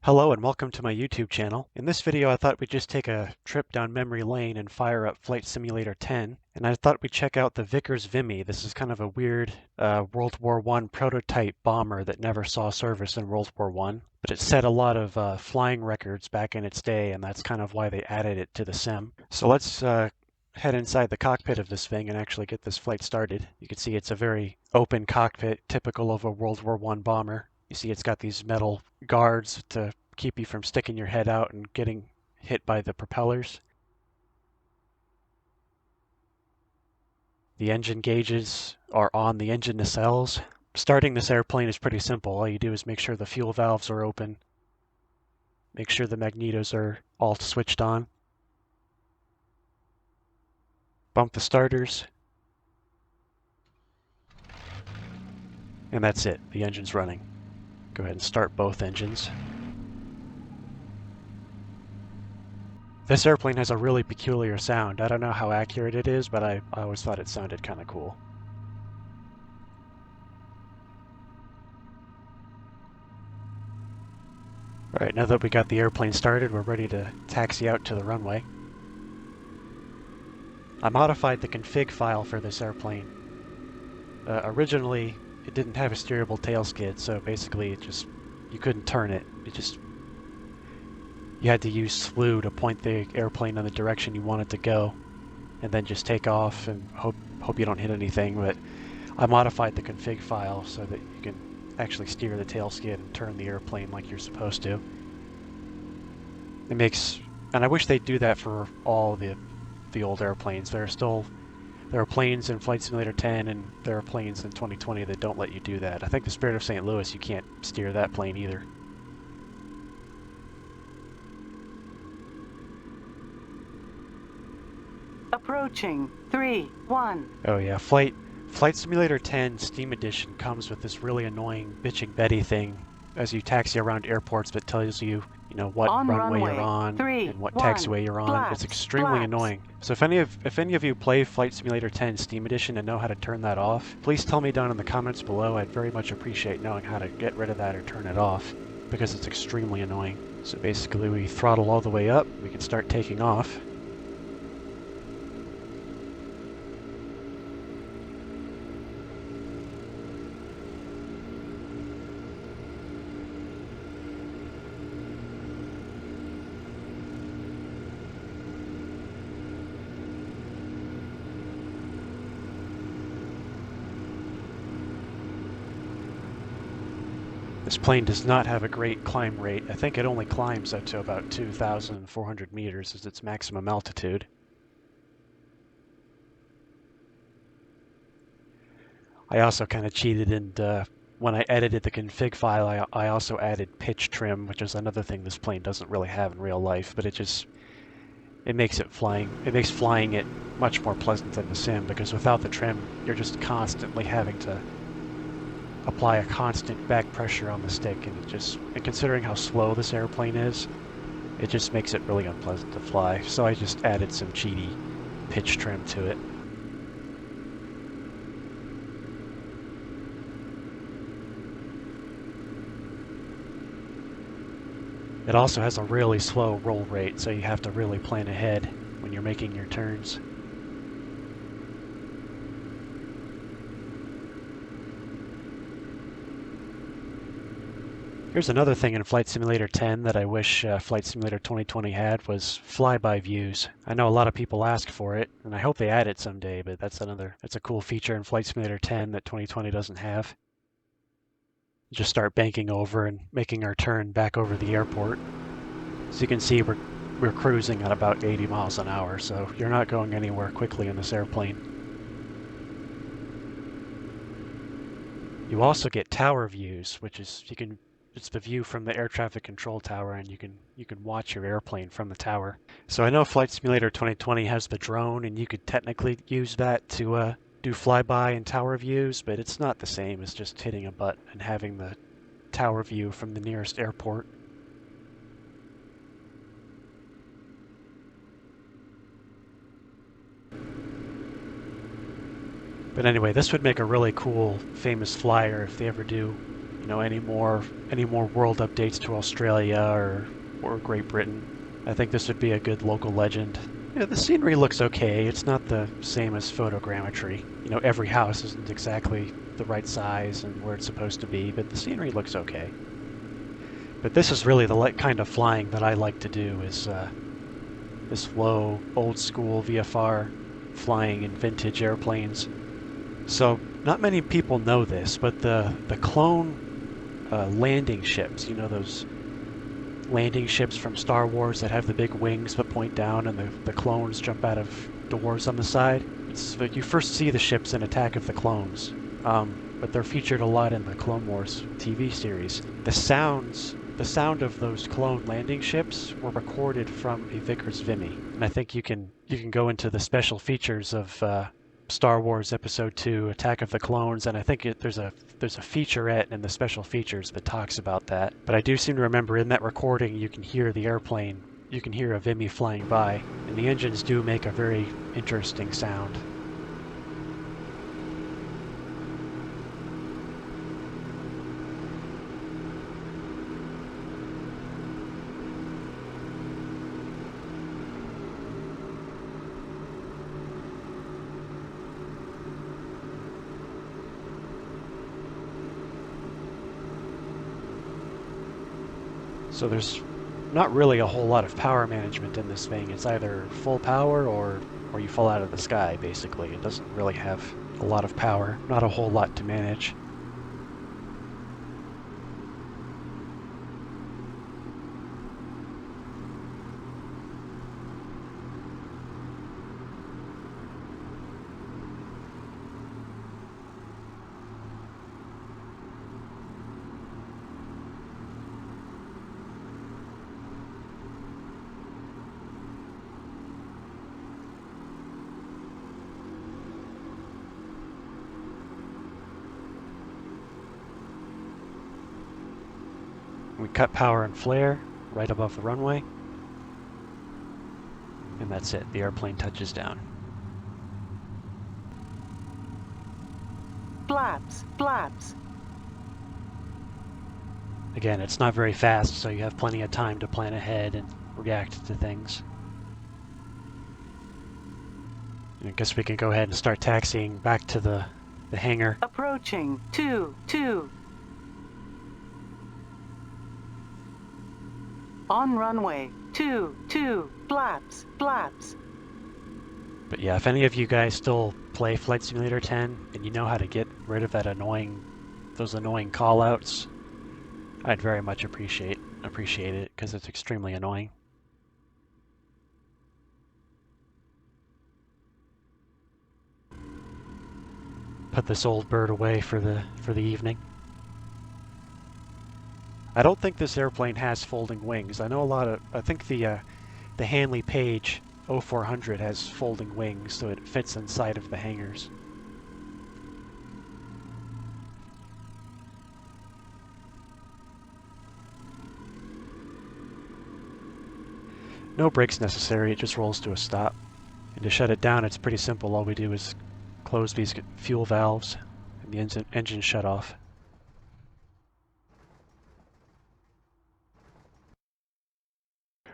Hello and welcome to my YouTube channel. In this video I thought we'd just take a trip down memory lane and fire up Flight Simulator 10, and I thought we'd check out the Vickers Vimy. This is kind of a weird World War I prototype bomber that never saw service in World War I, but it set a lot of flying records back in its day, and that's kind of why they added it to the sim. So let's head inside the cockpit of this thing and actually get this flight started. You can see it's a very open cockpit, typical of a World War I bomber. You see it's got these metal guards to keep you from sticking your head out and getting hit by the propellers. The engine gauges are on the engine nacelles. Starting this airplane is pretty simple. All you do is make sure the fuel valves are open, make sure the magnetos are all switched on, bump the starters, and that's it. The engine's running. Go ahead and start both engines. This airplane has a really peculiar sound. I don't know how accurate it is, but I always thought it sounded kind of cool. Alright, now that we got the airplane started, we're ready to taxi out to the runway. I modified the config file for this airplane. Originally, it didn't have a steerable tail skid, so basically you couldn't turn it. You had to use slew to point the airplane in the direction you wanted to go, and then just take off and hope you don't hit anything. But I modified the config file so that you can actually steer the tail skid and turn the airplane like you're supposed to. And I wish they'd do that for all the old airplanes. There are planes in Flight Simulator 10 and there are planes in 2020 that don't let you do that. I think the Spirit of St. Louis, you can't steer that plane either. Approaching 3, 1. Oh yeah, Flight Simulator 10 Steam Edition comes with this really annoying bitching Betty thing as you taxi around airports that tells you, what runway you're on and what taxiway you're on. It's extremely annoying. So if any of you play Flight Simulator 10 Steam Edition and know how to turn that off, please tell me down in the comments below. I'd very much appreciate knowing how to get rid of that or turn it off, because it's extremely annoying. So basically we throttle all the way up, we can start taking off. This plane does not have a great climb rate. I think it only climbs up to about 2,400 meters as its maximum altitude. I also kind of cheated, and when I edited the config file, I also added pitch trim, which is another thing this plane doesn't really have in real life, but it makes flying it much more pleasant than the sim, because without the trim, you're just constantly having to apply a constant back pressure on the stick, and considering how slow this airplane is, it just makes it really unpleasant to fly. So I just added some cheaty pitch trim to it. It also has a really slow roll rate, so you have to really plan ahead when you're making your turns. Here's another thing in Flight Simulator 10 that I wish Flight Simulator 2020 had, was flyby views. I know a lot of people ask for it, and I hope they add it someday, but that's a cool feature in Flight Simulator 10 that 2020 doesn't have. Just start banking over and making our turn back over the airport. As you can see, we're cruising at about 80 miles an hour, so you're not going anywhere quickly in this airplane. You also get tower views, which is it's the view from the air traffic control tower, and you can watch your airplane from the tower. So I know Flight Simulator 2020 has the drone, and you could technically use that to do flyby and tower views, but it's not the same as just hitting a button and having the tower view from the nearest airport. But anyway, this would make a really cool famous flyer if they ever do any more world updates to Australia or Great Britain. I think this would be a good local legend. The scenery looks okay. It's not the same as photogrammetry. Every house isn't exactly the right size and where it's supposed to be, but the scenery looks okay. But this is really the kind of flying that I like to do, is this low, old-school VFR flying in vintage airplanes. So not many people know this, but the clone landing ships, those landing ships from Star Wars that have the big wings but point down and the clones jump out of doors on the side. You first see the ships in Attack of the Clones, but they're featured a lot in the Clone Wars TV series. The sound of those clone landing ships were recorded from a Vickers Vimy, and I think you can go into the special features of Star Wars Episode 2, Attack of the Clones, and I think there's a featurette in the special features that talks about that. But I do seem to remember in that recording you can hear the airplane, you can hear a Vimy flying by, and the engines do make a very interesting sound. So there's not really a whole lot of power management in this thing. It's either full power or you fall out of the sky, basically. It doesn't really have a lot of power, not a whole lot to manage. We cut power and flare right above the runway, and that's it. The airplane touches down. Flaps, flaps. Again, it's not very fast, so you have plenty of time to plan ahead and react to things. And I guess we can go ahead and start taxiing back to the hangar. Approaching 2-2. On runway 2-2. Flaps, flaps. But yeah, if any of you guys still play Flight Simulator 10 and you know how to get rid of those annoying callouts, I'd very much appreciate it, because it's extremely annoying. Put this old bird away for the evening. I don't think this airplane has folding wings. I think the Hanley Page 0400 has folding wings, so it fits inside of the hangars. No brakes necessary, it just rolls to a stop. And to shut it down, it's pretty simple. All we do is close these fuel valves and the engine shut off.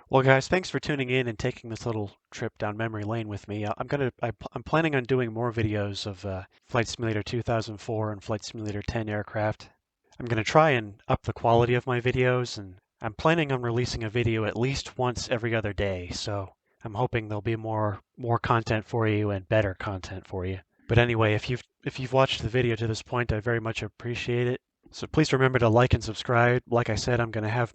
Well, guys, thanks for tuning in and taking this little trip down memory lane with me. I'm planning on doing more videos of Flight Simulator 2004 and Flight Simulator 10 aircraft. I'm going to try and up the quality of my videos, and I'm planning on releasing a video at least once every other day. So I'm hoping there'll be more content for you and better content for you. But anyway, if you've watched the video to this point, I very much appreciate it. So please remember to like and subscribe. Like I said, I'm going to have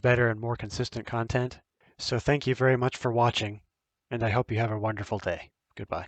better and more consistent content. So thank you very much for watching, and I hope you have a wonderful day. Goodbye.